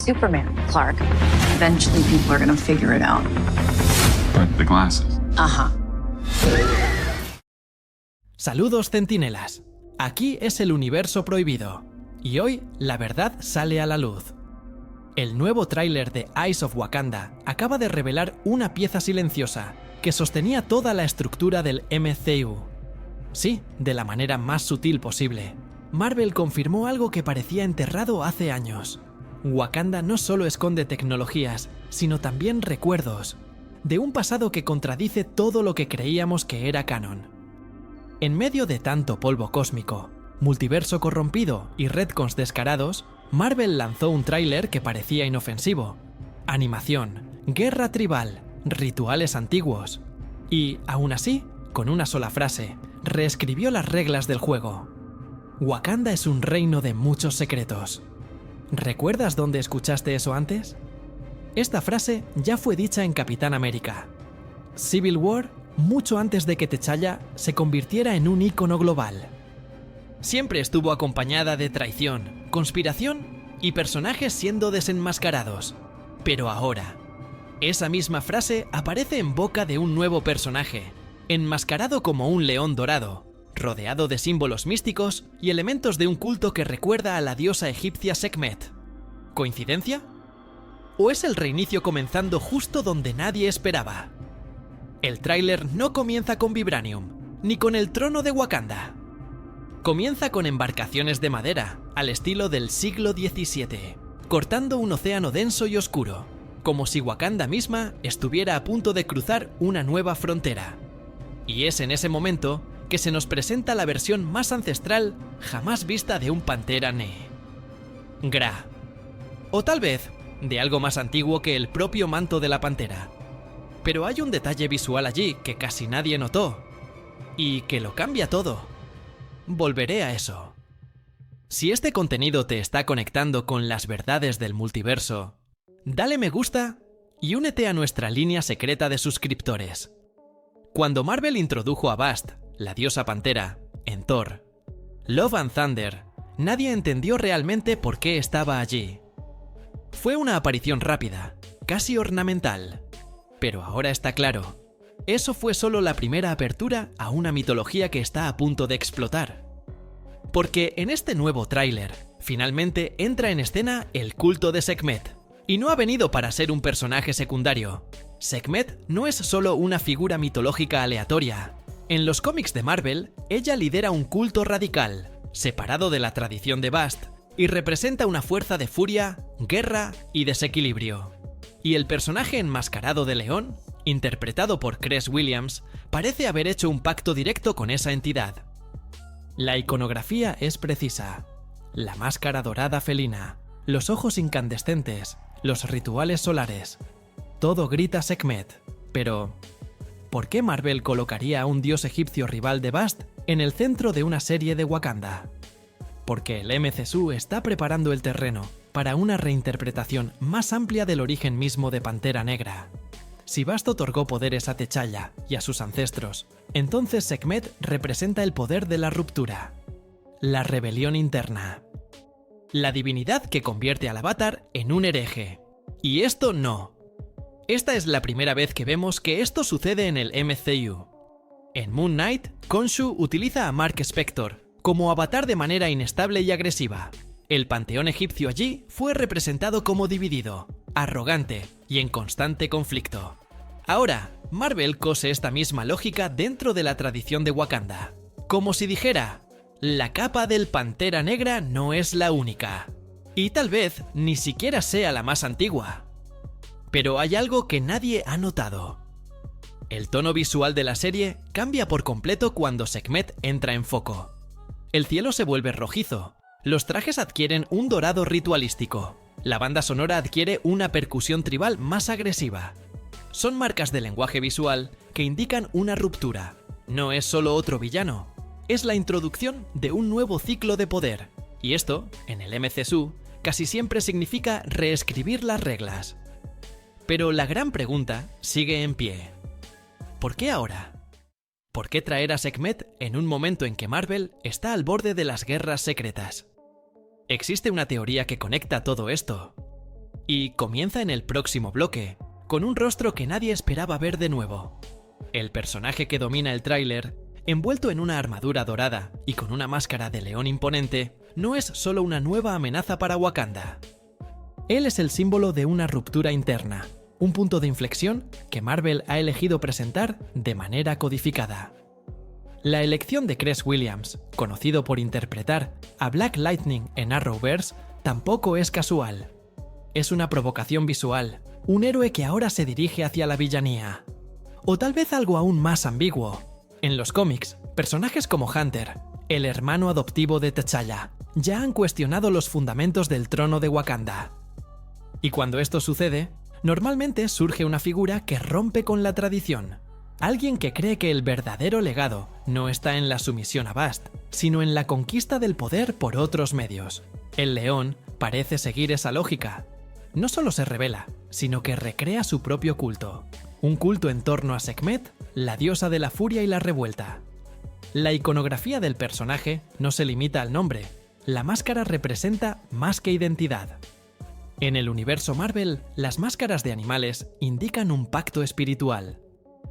Superman, Clark. Eventually people are gonna figure it out. But the glasses. Ajá. Saludos, centinelas. Aquí es el universo prohibido. Y hoy la verdad sale a la luz. El nuevo tráiler de Eyes of Wakanda acaba de revelar una pieza silenciosa que sostenía toda la estructura del MCU. Sí, de la manera más sutil posible. Marvel confirmó algo que parecía enterrado hace años. Wakanda no solo esconde tecnologías, sino también recuerdos, de un pasado que contradice todo lo que creíamos que era canon. En medio de tanto polvo cósmico, multiverso corrompido y retcons descarados, Marvel lanzó un tráiler que parecía inofensivo. Animación, guerra tribal, rituales antiguos. Y, aún así, con una sola frase, reescribió las reglas del juego. Wakanda es un reino de muchos secretos. ¿Recuerdas dónde escuchaste eso antes? Esta frase ya fue dicha en Capitán América. Civil War, mucho antes de que T'Challa se convirtiera en un ícono global. Siempre estuvo acompañada de traición, conspiración y personajes siendo desenmascarados. Pero ahora, esa misma frase aparece en boca de un nuevo personaje, enmascarado como un león dorado, rodeado de símbolos místicos y elementos de un culto que recuerda a la diosa egipcia Sekhmet. ¿Coincidencia? ¿O es el reinicio comenzando justo donde nadie esperaba? El tráiler no comienza con Vibranium, ni con el trono de Wakanda. Comienza con embarcaciones de madera, al estilo del siglo XVII, cortando un océano denso y oscuro, como si Wakanda misma estuviera a punto de cruzar una nueva frontera. Y es en ese momento que se nos presenta la versión más ancestral jamás vista de un Pantera Ne. Gra. O tal vez, de algo más antiguo que el propio manto de la pantera. Pero hay un detalle visual allí que casi nadie notó, y que lo cambia todo. Volveré a eso. Si este contenido te está conectando con las verdades del multiverso, dale me gusta y únete a nuestra línea secreta de suscriptores. Cuando Marvel introdujo a Bast, la diosa pantera, en Thor, Love and Thunder, nadie entendió realmente por qué estaba allí. Fue una aparición rápida, casi ornamental. Pero ahora está claro. Eso fue solo la primera apertura a una mitología que está a punto de explotar. Porque en este nuevo tráiler, finalmente entra en escena el culto de Sekhmet. Y no ha venido para ser un personaje secundario. Sekhmet no es solo una figura mitológica aleatoria. En los cómics de Marvel, ella lidera un culto radical, separado de la tradición de Bast, y representa una fuerza de furia, guerra y desequilibrio. Y el personaje enmascarado de León, interpretado por Cress Williams, parece haber hecho un pacto directo con esa entidad. La iconografía es precisa. La máscara dorada felina, los ojos incandescentes, los rituales solares. Todo grita Sekhmet. Pero, ¿por qué Marvel colocaría a un dios egipcio rival de Bast en el centro de una serie de Wakanda? Porque el MCU está preparando el terreno para una reinterpretación más amplia del origen mismo de Pantera Negra. Si Bast otorgó poderes a T'Challa y a sus ancestros, entonces Sekhmet representa el poder de la ruptura, la rebelión interna, la divinidad que convierte al Avatar en un hereje. Y esto no. Esta es la primera vez que vemos que esto sucede en el MCU. En Moon Knight, Khonshu utiliza a Mark Spector como avatar de manera inestable y agresiva. El panteón egipcio allí fue representado como dividido, arrogante y en constante conflicto. Ahora, Marvel cose esta misma lógica dentro de la tradición de Wakanda. Como si dijera, la capa del Pantera Negra no es la única. Y tal vez ni siquiera sea la más antigua. Pero hay algo que nadie ha notado. El tono visual de la serie cambia por completo cuando Sekhmet entra en foco. El cielo se vuelve rojizo. Los trajes adquieren un dorado ritualístico. La banda sonora adquiere una percusión tribal más agresiva. Son marcas de lenguaje visual que indican una ruptura. No es solo otro villano, es la introducción de un nuevo ciclo de poder. Y esto, en el MCU, casi siempre significa reescribir las reglas. Pero la gran pregunta sigue en pie. ¿Por qué ahora? ¿Por qué traer a Sekhmet en un momento en que Marvel está al borde de las guerras secretas? Existe una teoría que conecta todo esto. Y comienza en el próximo bloque, con un rostro que nadie esperaba ver de nuevo. El personaje que domina el tráiler, envuelto en una armadura dorada y con una máscara de león imponente, no es solo una nueva amenaza para Wakanda. Él es el símbolo de una ruptura interna, un punto de inflexión que Marvel ha elegido presentar de manera codificada. La elección de Cress Williams, conocido por interpretar a Black Lightning en Arrowverse, tampoco es casual. Es una provocación visual, un héroe que ahora se dirige hacia la villanía. O tal vez algo aún más ambiguo. En los cómics, personajes como Hunter, el hermano adoptivo de T'Challa, ya han cuestionado los fundamentos del trono de Wakanda. Y cuando esto sucede, normalmente surge una figura que rompe con la tradición. Alguien que cree que el verdadero legado no está en la sumisión a Bast, sino en la conquista del poder por otros medios. El León parece seguir esa lógica. No solo se revela, sino que recrea su propio culto. Un culto en torno a Sekhmet, la diosa de la furia y la revuelta. La iconografía del personaje no se limita al nombre. La máscara representa más que identidad. En el universo Marvel, las máscaras de animales indican un pacto espiritual.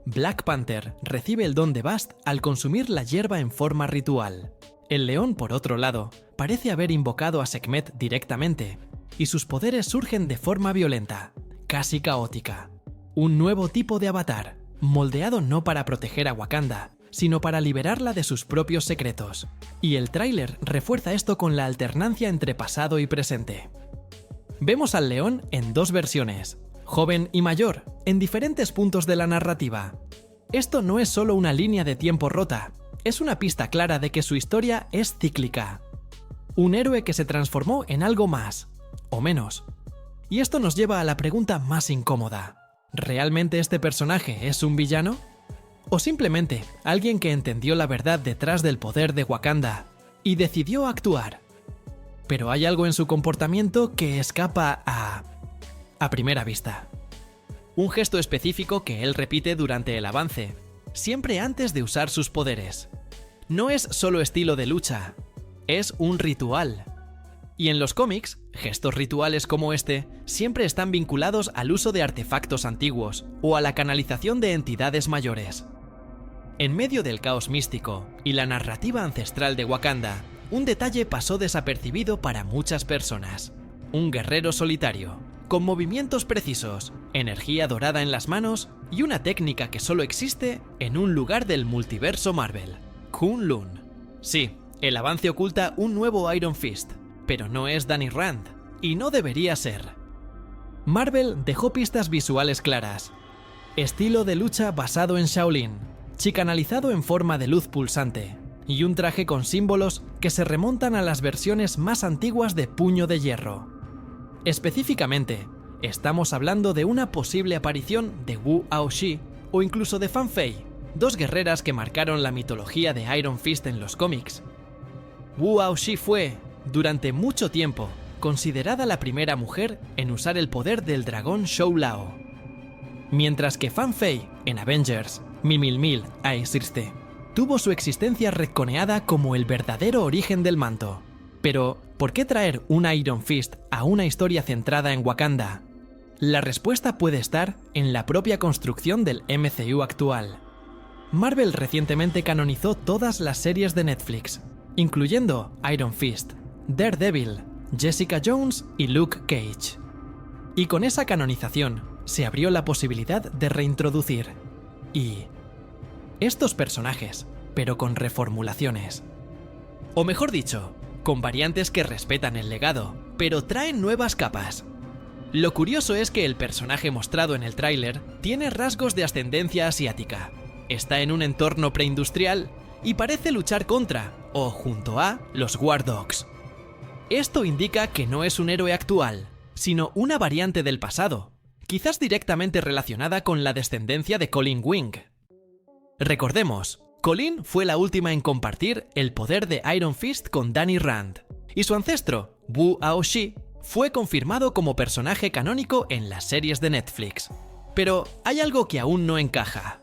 Black Panther recibe el don de Bast al consumir la hierba en forma ritual. El león, por otro lado, parece haber invocado a Sekhmet directamente, y sus poderes surgen de forma violenta, casi caótica. Un nuevo tipo de avatar, moldeado no para proteger a Wakanda, sino para liberarla de sus propios secretos. Y el tráiler refuerza esto con la alternancia entre pasado y presente. Vemos al león en dos versiones, joven y mayor, en diferentes puntos de la narrativa. Esto no es solo una línea de tiempo rota, es una pista clara de que su historia es cíclica. Un héroe que se transformó en algo más, o menos. Y esto nos lleva a la pregunta más incómoda. ¿Realmente este personaje es un villano? ¿O simplemente alguien que entendió la verdad detrás del poder de Wakanda y decidió actuar? Pero hay algo en su comportamiento que escapa a primera vista. Un gesto específico que él repite durante el avance, siempre antes de usar sus poderes. No es solo estilo de lucha, es un ritual. Y en los cómics, gestos rituales como este siempre están vinculados al uso de artefactos antiguos o a la canalización de entidades mayores. En medio del caos místico y la narrativa ancestral de Wakanda, un detalle pasó desapercibido para muchas personas. Un guerrero solitario, con movimientos precisos, energía dorada en las manos y una técnica que solo existe en un lugar del multiverso Marvel, Kunlun. Sí, el avance oculta un nuevo Iron Fist, pero no es Danny Rand, y no debería ser. Marvel dejó pistas visuales claras. Estilo de lucha basado en Shaolin, chicanalizado en forma de luz pulsante, y un traje con símbolos que se remontan a las versiones más antiguas de Puño de Hierro. Específicamente, estamos hablando de una posible aparición de Wu Aoshi o incluso de Fan Fei, dos guerreras que marcaron la mitología de Iron Fist en los cómics. Wu Aoshi fue, durante mucho tiempo, considerada la primera mujer en usar el poder del dragón Shou Lao. Mientras que Fan Fei, en Avengers, Mimilmil Aesirste, tuvo su existencia retconeada como el verdadero origen del manto. Pero, ¿por qué traer un Iron Fist a una historia centrada en Wakanda? La respuesta puede estar en la propia construcción del MCU actual. Marvel recientemente canonizó todas las series de Netflix, incluyendo Iron Fist, Daredevil, Jessica Jones y Luke Cage. Y con esa canonización se abrió la posibilidad de reintroducir estos personajes, pero con reformulaciones. O mejor dicho, con variantes que respetan el legado, pero traen nuevas capas. Lo curioso es que el personaje mostrado en el tráiler tiene rasgos de ascendencia asiática, está en un entorno preindustrial y parece luchar contra, o junto a, los War Dogs. Esto indica que no es un héroe actual, sino una variante del pasado, quizás directamente relacionada con la descendencia de Colleen Wing. Recordemos, Colleen fue la última en compartir el poder de Iron Fist con Danny Rand, y su ancestro, Wu Aoshi, fue confirmado como personaje canónico en las series de Netflix. Pero hay algo que aún no encaja.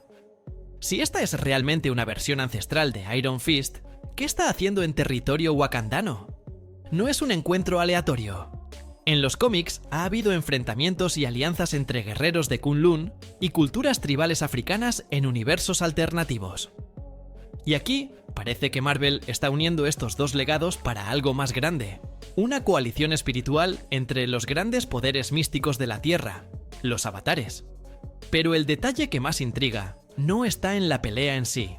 Si esta es realmente una versión ancestral de Iron Fist, ¿qué está haciendo en territorio wakandano? No es un encuentro aleatorio. En los cómics ha habido enfrentamientos y alianzas entre guerreros de Kunlun y culturas tribales africanas en universos alternativos. Y aquí parece que Marvel está uniendo estos dos legados para algo más grande, una coalición espiritual entre los grandes poderes místicos de la Tierra, los avatares. Pero el detalle que más intriga no está en la pelea en sí.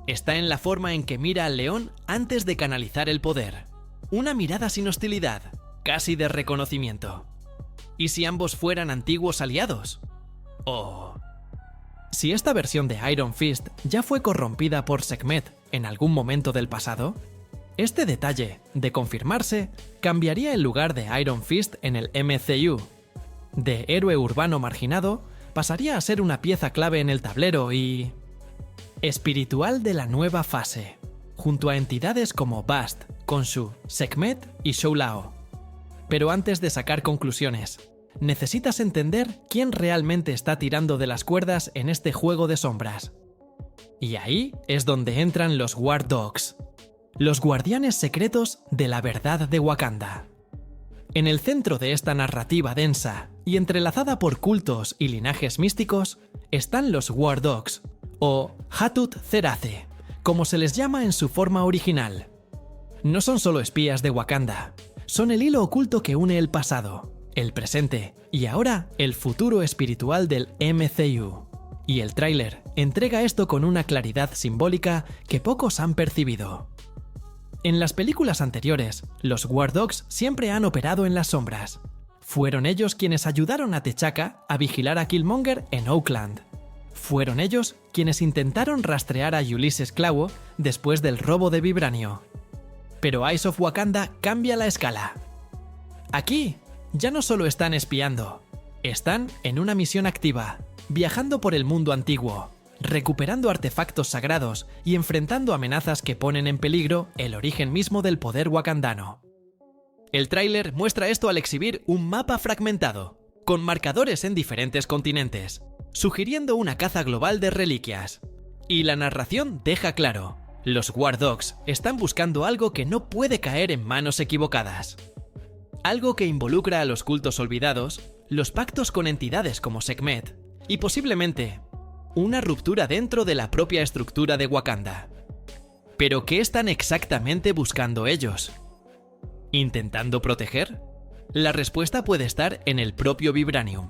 Está en la forma en que mira al león antes de canalizar el poder. Una mirada sin hostilidad, casi de reconocimiento. ¿Y si ambos fueran antiguos aliados? Oh. Si esta versión de Iron Fist ya fue corrompida por Sekhmet en algún momento del pasado, este detalle, de confirmarse, cambiaría el lugar de Iron Fist en el MCU. De héroe urbano marginado, pasaría a ser una pieza clave en el tablero y... espiritual de la nueva fase, junto a entidades como Bast, Khonshu, Sekhmet y Shou-Lao. Pero antes de sacar conclusiones, necesitas entender quién realmente está tirando de las cuerdas en este juego de sombras. Y ahí es donde entran los War Dogs, los guardianes secretos de la verdad de Wakanda. En el centro de esta narrativa densa y entrelazada por cultos y linajes místicos están los War Dogs, o Hatut Zerace, como se les llama en su forma original. No son solo espías de Wakanda, son el hilo oculto que une el pasado, el presente y ahora el futuro espiritual del MCU. Y el tráiler entrega esto con una claridad simbólica que pocos han percibido. En las películas anteriores, los War Dogs siempre han operado en las sombras. Fueron ellos quienes ayudaron a T'Chaka a vigilar a Killmonger en Oakland. Fueron ellos quienes intentaron rastrear a Ulysses Klaue después del robo de Vibranio. Pero Eyes of Wakanda cambia la escala. Aquí ya no solo están espiando, están en una misión activa, viajando por el mundo antiguo, recuperando artefactos sagrados y enfrentando amenazas que ponen en peligro el origen mismo del poder wakandano. El tráiler muestra esto al exhibir un mapa fragmentado, con marcadores en diferentes continentes, sugiriendo una caza global de reliquias. Y la narración deja claro, los War Dogs están buscando algo que no puede caer en manos equivocadas. Algo que involucra a los cultos olvidados, los pactos con entidades como Sekhmet, y posiblemente una ruptura dentro de la propia estructura de Wakanda. ¿Pero qué están exactamente buscando ellos? ¿Intentando proteger? La respuesta puede estar en el propio Vibranium.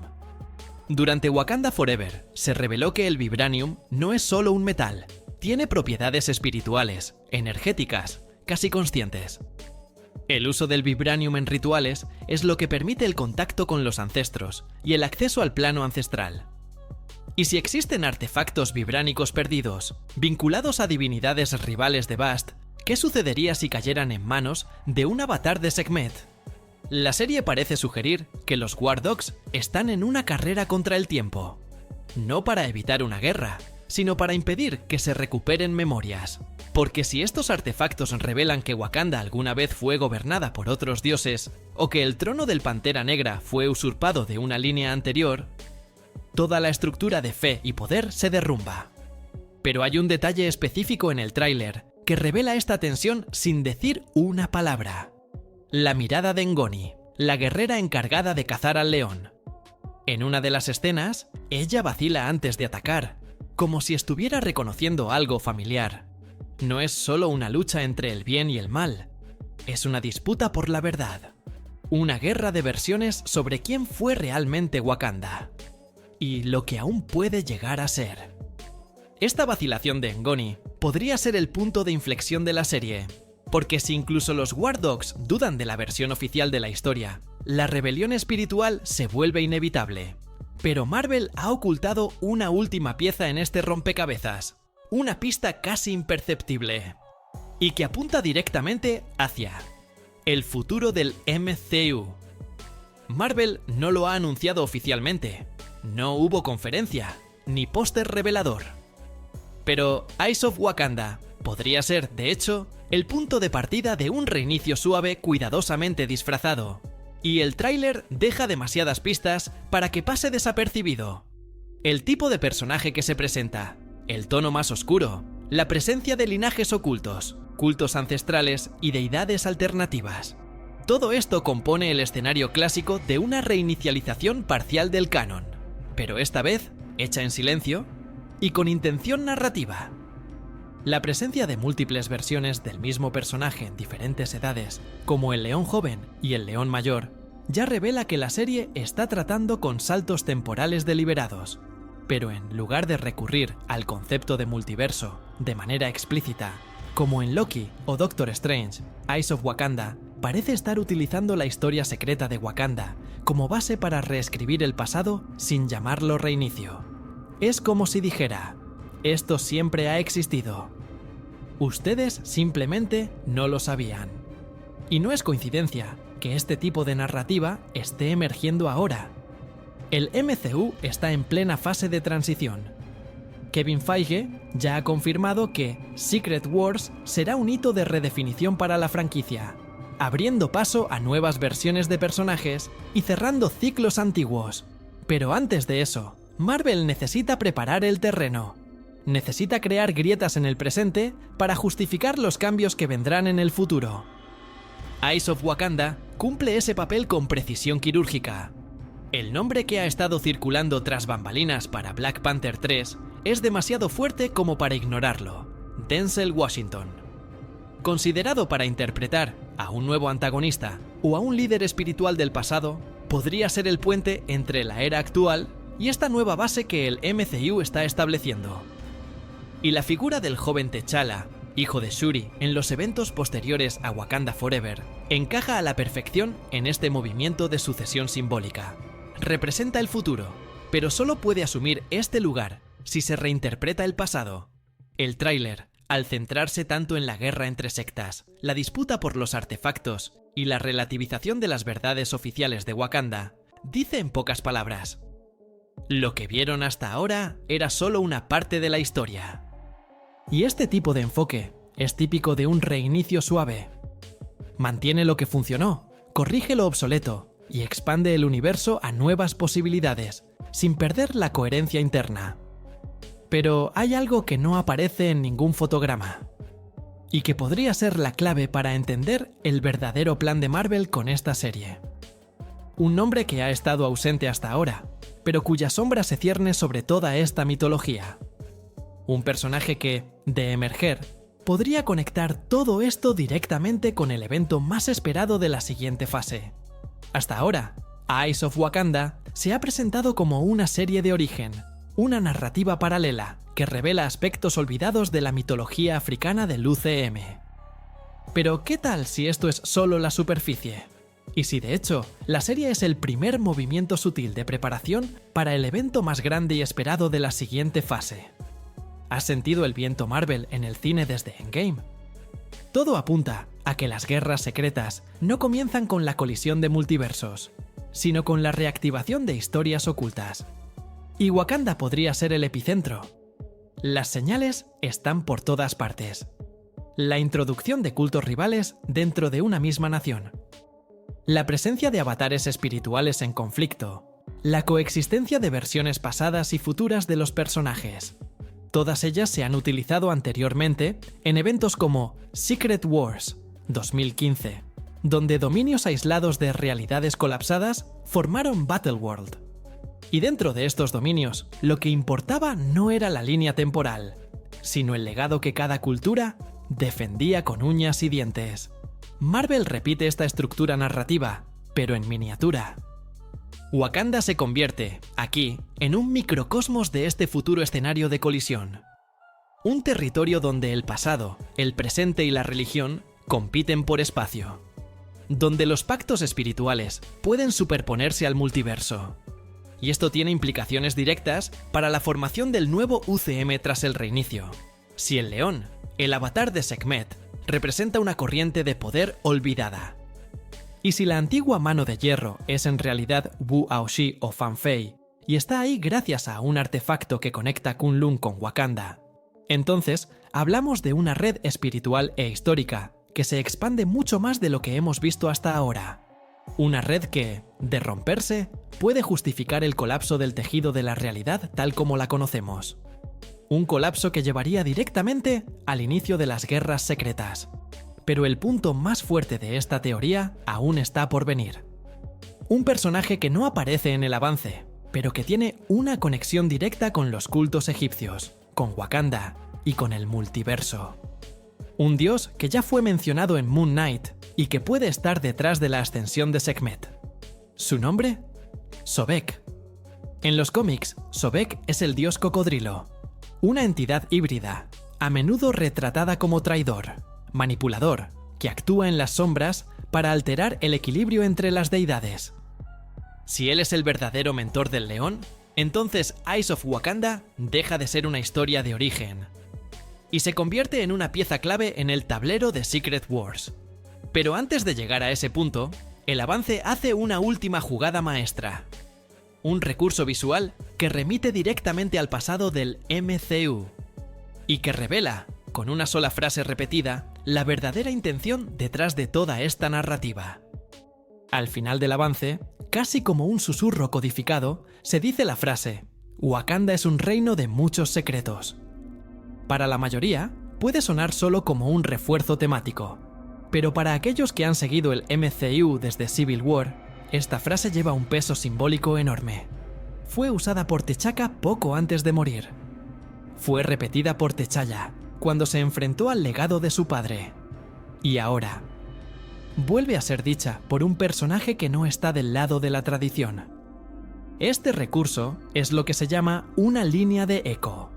Durante Wakanda Forever se reveló que el Vibranium no es solo un metal, tiene propiedades espirituales, energéticas, casi conscientes. El uso del Vibranium en rituales es lo que permite el contacto con los ancestros y el acceso al plano ancestral. Y si existen artefactos vibránicos perdidos, vinculados a divinidades rivales de Bast, ¿qué sucedería si cayeran en manos de un avatar de Sekhmet? La serie parece sugerir que los War Dogs están en una carrera contra el tiempo. No para evitar una guerra, sino para impedir que se recuperen memorias. Porque si estos artefactos revelan que Wakanda alguna vez fue gobernada por otros dioses, o que el trono del Pantera Negra fue usurpado de una línea anterior, toda la estructura de fe y poder se derrumba. Pero hay un detalle específico en el tráiler que revela esta tensión sin decir una palabra. La mirada de Ngoni, la guerrera encargada de cazar al león. En una de las escenas, ella vacila antes de atacar, como si estuviera reconociendo algo familiar. No es solo una lucha entre el bien y el mal, es una disputa por la verdad. Una guerra de versiones sobre quién fue realmente Wakanda. Y lo que aún puede llegar a ser. Esta vacilación de Ngoni podría ser el punto de inflexión de la serie, porque si incluso los War Dogs dudan de la versión oficial de la historia, la rebelión espiritual se vuelve inevitable. Pero Marvel ha ocultado una última pieza en este rompecabezas, una pista casi imperceptible, y que apunta directamente hacia el futuro del MCU. Marvel no lo ha anunciado oficialmente. No hubo conferencia, ni póster revelador. Pero Eyes of Wakanda podría ser, de hecho, el punto de partida de un reinicio suave cuidadosamente disfrazado. Y el tráiler deja demasiadas pistas para que pase desapercibido. El tipo de personaje que se presenta, el tono más oscuro, la presencia de linajes ocultos, cultos ancestrales y deidades alternativas. Todo esto compone el escenario clásico de una reinicialización parcial del canon, pero esta vez hecha en silencio y con intención narrativa. La presencia de múltiples versiones del mismo personaje en diferentes edades, como el León joven y el León mayor, ya revela que la serie está tratando con saltos temporales deliberados, pero en lugar de recurrir al concepto de multiverso de manera explícita, como en Loki o Doctor Strange, Eyes of Wakanda parece estar utilizando la historia secreta de Wakanda como base para reescribir el pasado sin llamarlo reinicio. Es como si dijera: esto siempre ha existido. Ustedes simplemente no lo sabían. Y no es coincidencia que este tipo de narrativa esté emergiendo ahora. El MCU está en plena fase de transición. Kevin Feige ya ha confirmado que Secret Wars será un hito de redefinición para la franquicia, abriendo paso a nuevas versiones de personajes y cerrando ciclos antiguos. Pero antes de eso, Marvel necesita preparar el terreno. Necesita crear grietas en el presente para justificar los cambios que vendrán en el futuro. Eyes of Wakanda cumple ese papel con precisión quirúrgica. El nombre que ha estado circulando tras bambalinas para Black Panther 3 es demasiado fuerte como para ignorarlo: Denzel Washington. Considerado para interpretar a un nuevo antagonista o a un líder espiritual del pasado, podría ser el puente entre la era actual y esta nueva base que el MCU está estableciendo. Y la figura del joven T'Challa, hijo de Shuri, en los eventos posteriores a Wakanda Forever, encaja a la perfección en este movimiento de sucesión simbólica. Representa el futuro, pero solo puede asumir este lugar si se reinterpreta el pasado. El tráiler, al centrarse tanto en la guerra entre sectas, la disputa por los artefactos y la relativización de las verdades oficiales de Wakanda, dice en pocas palabras: lo que vieron hasta ahora era solo una parte de la historia. Y este tipo de enfoque es típico de un reinicio suave. Mantiene lo que funcionó, corrige lo obsoleto y expande el universo a nuevas posibilidades, sin perder la coherencia interna. Pero hay algo que no aparece en ningún fotograma, y que podría ser la clave para entender el verdadero plan de Marvel con esta serie. Un nombre que ha estado ausente hasta ahora, pero cuya sombra se cierne sobre toda esta mitología. Un personaje que, de emerger, podría conectar todo esto directamente con el evento más esperado de la siguiente fase. Hasta ahora, Eyes of Wakanda se ha presentado como una serie de origen, una narrativa paralela que revela aspectos olvidados de la mitología africana del UCM. Pero ¿qué tal si esto es solo la superficie? Y si de hecho, la serie es el primer movimiento sutil de preparación para el evento más grande y esperado de la siguiente fase. ¿Has sentido el viento Marvel en el cine desde Endgame? Todo apunta a que las guerras secretas no comienzan con la colisión de multiversos, sino con la reactivación de historias ocultas. Y Wakanda podría ser el epicentro. Las señales están por todas partes. La introducción de cultos rivales dentro de una misma nación. La presencia de avatares espirituales en conflicto. La coexistencia de versiones pasadas y futuras de los personajes. Todas ellas se han utilizado anteriormente en eventos como Secret Wars 2015, donde dominios aislados de realidades colapsadas formaron Battleworld. Y dentro de estos dominios, lo que importaba no era la línea temporal, sino el legado que cada cultura defendía con uñas y dientes. Marvel repite esta estructura narrativa, pero en miniatura. Wakanda se convierte, aquí, en un microcosmos de este futuro escenario de colisión. Un territorio donde el pasado, el presente y la religión compiten por espacio. Donde los pactos espirituales pueden superponerse al multiverso. Y esto tiene implicaciones directas para la formación del nuevo UCM tras el reinicio. Si el león, el avatar de Sekhmet, representa una corriente de poder olvidada. Y si la antigua mano de hierro es en realidad Wu Aoshi o Fan Fei, y está ahí gracias a un artefacto que conecta Kunlun con Wakanda, entonces hablamos de una red espiritual e histórica que se expande mucho más de lo que hemos visto hasta ahora. Una red que, de romperse, puede justificar el colapso del tejido de la realidad tal como la conocemos. Un colapso que llevaría directamente al inicio de las guerras secretas. pero el punto más fuerte de esta teoría aún está por venir. Un personaje que no aparece en el avance, pero que tiene una conexión directa con los cultos egipcios, con Wakanda y con el multiverso. Un dios que ya fue mencionado en Moon Knight y que puede estar detrás de la ascensión de Sekhmet. ¿Su nombre? Sobek. En los cómics, Sobek es el dios cocodrilo, una entidad híbrida, a menudo retratada como traidor, manipulador, que actúa en las sombras para alterar el equilibrio entre las deidades. Si él es el verdadero mentor del león, entonces Eyes of Wakanda deja de ser una historia de origen y se convierte en una pieza clave en el tablero de Secret Wars. Pero antes de llegar a ese punto, el avance hace una última jugada maestra. Un recurso visual que remite directamente al pasado del MCU y que revela, con una sola frase repetida, la verdadera intención detrás de toda esta narrativa. Al final del avance, casi como un susurro codificado, se dice la frase: Wakanda es un reino de muchos secretos. Para la mayoría, puede sonar solo como un refuerzo temático, pero para aquellos que han seguido el MCU desde Civil War, esta frase lleva un peso simbólico enorme. Fue usada por T'Chaka poco antes de morir. Fue repetida por T'Challa cuando se enfrentó al legado de su padre. Y ahora, vuelve a ser dicha por un personaje que no está del lado de la tradición. Este recurso es lo que se llama una línea de eco.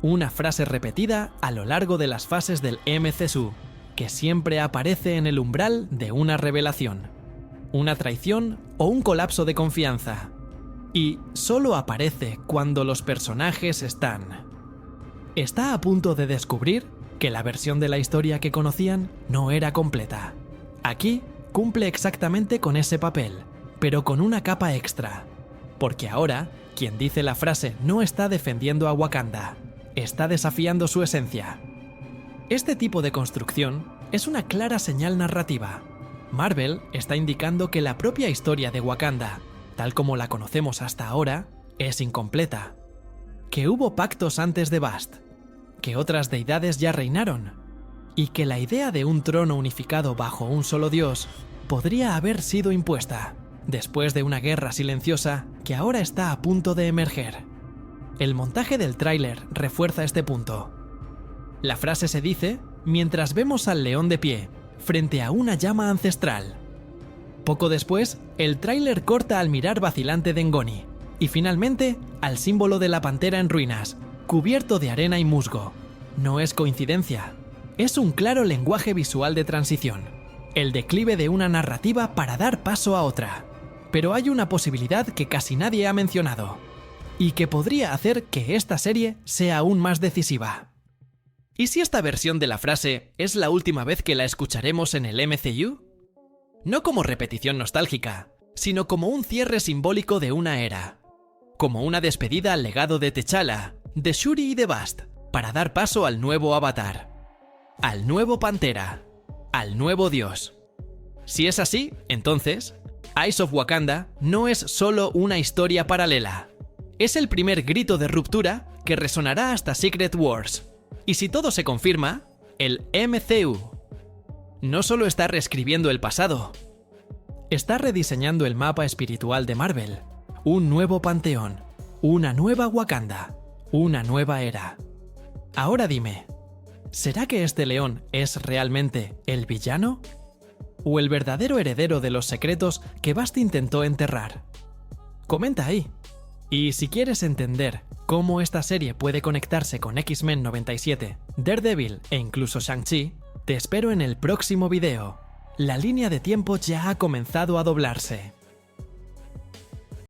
Una frase repetida a lo largo de las fases del MCU, que siempre aparece en el umbral de una revelación, una traición o un colapso de confianza. Y solo aparece cuando los personajes está a punto de descubrir que la versión de la historia que conocían no era completa. Aquí cumple exactamente con ese papel, pero con una capa extra, porque ahora quien dice la frase no está defendiendo a Wakanda, está desafiando su esencia. Este tipo de construcción es una clara señal narrativa. Marvel está indicando que la propia historia de Wakanda, tal como la conocemos hasta ahora, es incompleta. Que hubo pactos antes de Bast, que otras deidades ya reinaron, y que la idea de un trono unificado bajo un solo dios podría haber sido impuesta, después de una guerra silenciosa que ahora está a punto de emerger. El montaje del tráiler refuerza este punto. La frase se dice mientras vemos al león de pie, frente a una llama ancestral. Poco después, el tráiler corta al mirar vacilante de Ngoni, y finalmente al símbolo de la pantera en ruinas, cubierto de arena y musgo. No es coincidencia. Es un claro lenguaje visual de transición, el declive de una narrativa para dar paso a otra. Pero hay una posibilidad que casi nadie ha mencionado, y que podría hacer que esta serie sea aún más decisiva. ¿Y si esta versión de la frase es la última vez que la escucharemos en el MCU? No como repetición nostálgica, sino como un cierre simbólico de una era. Como una despedida al legado de T'Challa, de Shuri y de Bast, para dar paso al nuevo Avatar, al nuevo Pantera, al nuevo Dios. Si es así, entonces, Eyes of Wakanda no es solo una historia paralela. Es el primer grito de ruptura que resonará hasta Secret Wars. Y si todo se confirma, el MCU no solo está reescribiendo el pasado, está rediseñando el mapa espiritual de Marvel, un nuevo panteón, una nueva Wakanda, una nueva era. Ahora dime, ¿será que este león es realmente el villano? ¿O el verdadero heredero de los secretos que Bast intentó enterrar? Comenta ahí. Y si quieres entender cómo esta serie puede conectarse con X-Men 97, Daredevil e incluso Shang-Chi, te espero en el próximo video. La línea de tiempo ya ha comenzado a doblarse.